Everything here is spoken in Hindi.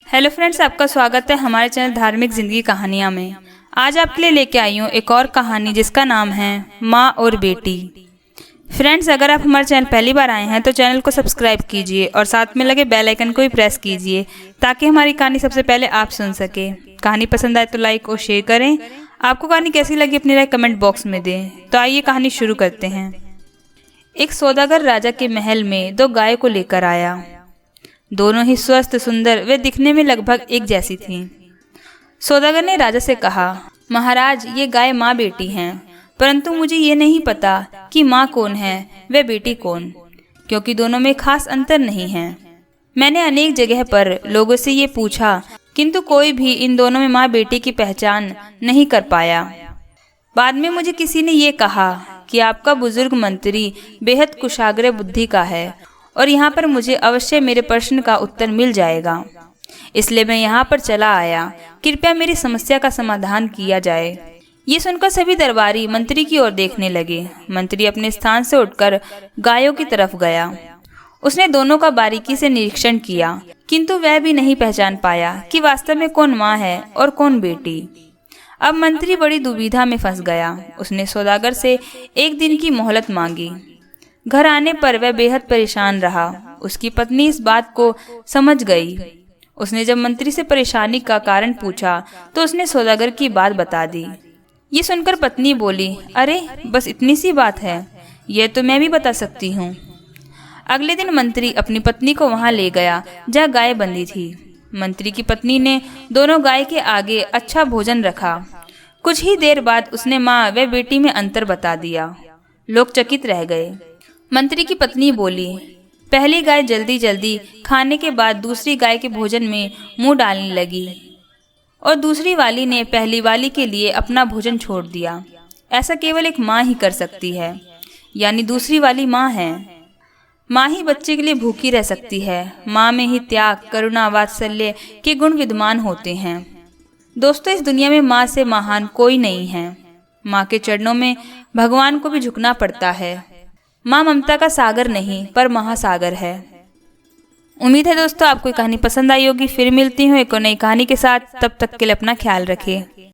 हेलो फ्रेंड्स, आपका स्वागत है हमारे चैनल धार्मिक जिंदगी कहानियाँ में। आज आपके लिए लेके आई हूँ एक और कहानी जिसका नाम है माँ और बेटी। फ्रेंड्स, अगर आप हमारे चैनल पहली बार आए हैं तो चैनल को सब्सक्राइब कीजिए और साथ में लगे बेल आइकन को भी प्रेस कीजिए ताकि हमारी कहानी सबसे पहले आप सुन सके। कहानी पसंद आए तो लाइक और शेयर करें। आपको कहानी कैसी लगी अपनी राय कमेंट बॉक्स में दें। तो आइए कहानी शुरू करते हैं। एक सौदागर राजा के महल में दो गाय को लेकर आया। दोनों ही स्वस्थ, सुंदर वे दिखने में लगभग एक जैसी थीं। सौदागर ने राजा से कहा, महाराज, ये गाय माँ बेटी हैं, परंतु मुझे ये नहीं पता कि माँ कौन है व बेटी कौन, क्योंकि दोनों में खास अंतर नहीं है। मैंने अनेक जगह पर लोगों से ये पूछा, किंतु कोई भी इन दोनों में माँ बेटी की पहचान नहीं कर पाया। बाद में मुझे किसी ने ये कहा कि आपका बुजुर्ग मंत्री बेहद कुशाग्र बुद्धि का है और यहाँ पर मुझे अवश्य मेरे प्रश्न का उत्तर मिल जाएगा, इसलिए मैं यहाँ पर चला आया। कृपया मेरी समस्या का समाधान किया जाए। ये सुनकर सभी दरबारी मंत्री की ओर देखने लगे। मंत्री अपने स्थान से उठकर गायों की तरफ गया। उसने दोनों का बारीकी से निरीक्षण किया, किंतु वह भी नहीं पहचान पाया कि वास्तव में कौन माँ है और कौन बेटी। अब मंत्री बड़ी दुविधा में फंस गया। उसने सौदागर से एक दिन की मोहलत मांगी। घर आने पर वह बेहद परेशान रहा। उसकी पत्नी इस बात को समझ गई। उसने जब मंत्री से परेशानी का कारण पूछा तो उसने सौदागर की बात बता दी। ये सुनकर पत्नी बोली, अरे बस इतनी सी बात है, यह तो मैं भी बता सकती हूँ। अगले दिन मंत्री अपनी पत्नी को वहाँ ले गया जहाँ गाय बंधी थी। मंत्री की पत्नी ने दोनों गाय के आगे अच्छा भोजन रखा। कुछ ही देर बाद उसने माँ व बेटी में अंतर बता दिया। लोग चकित रह गए। मंत्री की पत्नी बोली, पहली गाय जल्दी जल्दी खाने के बाद दूसरी गाय के भोजन में मुंह डालने लगी और दूसरी वाली ने पहली वाली के लिए अपना भोजन छोड़ दिया। ऐसा केवल एक माँ ही कर सकती है, यानी दूसरी वाली माँ है। माँ ही बच्चे के लिए भूखी रह सकती है। माँ में ही त्याग, करुणा, वात्सल्य के गुण विद्यमान होते हैं। दोस्तों, इस दुनिया में माँ से महान कोई नहीं है। माँ के चरणों में भगवान को भी झुकना पड़ता है। माँ ममता का सागर नहीं पर महासागर है। उम्मीद है दोस्तों आपको ये कहानी पसंद आई होगी। फिर मिलती हूँ एक और नई कहानी के साथ। तब तक के लिए अपना ख्याल रखिए।